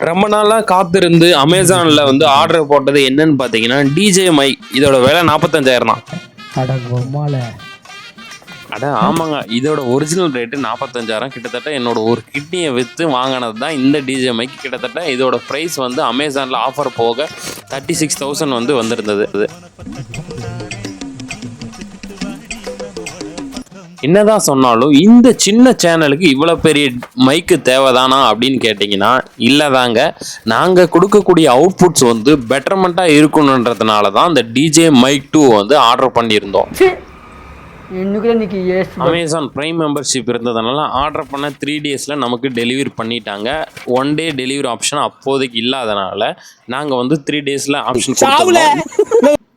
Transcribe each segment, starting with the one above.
ரொம்ப நாளா காத்திருந்து அமேசான்ல வந்து ஆர்டர் போட்டது என்னன்னு பாத்தீங்கன்னா டிஜே மைக். இதோட விலை 45,000 தான். அட ஆமாங்க, இதோட ஒரிஜினல் ரேட்டு 45,000. கிட்டத்தட்ட என்னோட ஒரு கிட்னியை விற்று வாங்கினது தான் இந்த டிஜே மைக். கிட்டத்தட்ட இதோட ப்ரைஸ் வந்து அமேசானில் ஆஃபர் போக 36,000 வந்து வந்திருந்தது. என்னதான் சொன்னாலும் இந்த சின்ன சேனலுக்கு இவ்வளோ பெரிய மைக்கு தேவைதானா அப்படின்னு கேட்டிங்கன்னா இல்லைதாங்க. நாங்கள் கொடுக்கக்கூடிய அவுட்புட்ஸ் வந்து பெட்டர்மெண்ட்டாக இருக்கணுன்றதுனால தான் இந்த டிஜே மைக் 2 வந்து ஆர்டர் பண்ணியிருந்தோம். அமேசான் பிரைம் மெம்பர்ஷிப் இருந்ததுனால ஆர்டர் பண்ண 3 டேஸில் நமக்கு டெலிவரி பண்ணிட்டாங்க. 1 டே டெலிவரி ஆப்ஷன் அப்போதைக்கு இல்லாதனால நாங்கள் வந்து 3 டேஸில் ஆப்ஷன் கொடுத்தோம்.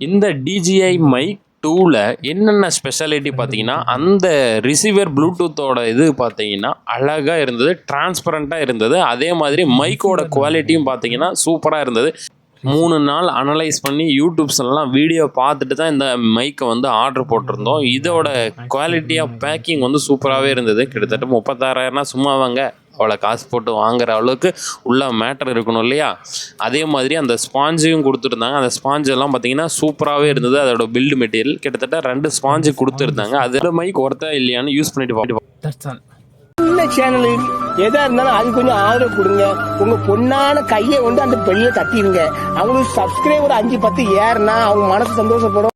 இந்த டிஜிஐ மைக் 2ல என்னென்ன ஸ்பெஷாலிட்டி பார்த்தீங்கன்னா, அந்த ரிசீவர் ப்ளூடூத்தோட இது பார்த்தீங்கன்னா அழகாக இருந்தது, டிரான்ஸ்பரண்ட்டாக இருந்தது. அதே மாதிரி மைக்கோட குவாலிட்டியும் பார்த்தீங்கன்னா சூப்பராக இருந்தது. 3 நாள் அனலைஸ் பண்ணி யூடியூப்ஸ்லாம் வீடியோ பார்த்துட்டு தான் இந்த மைக்கை வந்து ஆர்டர் போட்டிருந்தோம். இதோட குவாலிட்டி ஆஃப் பேக்கிங் வந்து சூப்பராகவே இருந்தது. கிட்டத்தட்ட 36,000 சும்மாவாங்க, அவ்வளோ காசு போட்டு வாங்குற அளவுக்கு உள்ள மேட்டர் இருக்கணும் இல்லையா? அதே மாதிரி அந்த ஸ்பாஞ்சையும் கொடுத்துருந்தாங்க. அந்த ஸ்பாஞ்செல்லாம் பார்த்தீங்கன்னா சூப்பராகவே இருந்தது. அதோட பில்டு மெட்டீரியல் கிட்டத்தட்ட 2 ஸ்பாஞ்சு கொடுத்துருந்தாங்க. அதோட மைக் ஒர்த்தா இல்லையான்னு யூஸ் பண்ணிட்டு பார்ப்போம். சேனல் எதா இருந்தாலும் அது கொஞ்சம் ஆதரவு கொடுங்க. உங்க பொண்ணான கையை வந்து அந்த பெண்ணில தட்டிடுங்க. அவங்களுக்கு சப்ஸ்கிரைபர் 5-10 ஏறுனா அவங்க மனசு சந்தோஷப்படும்.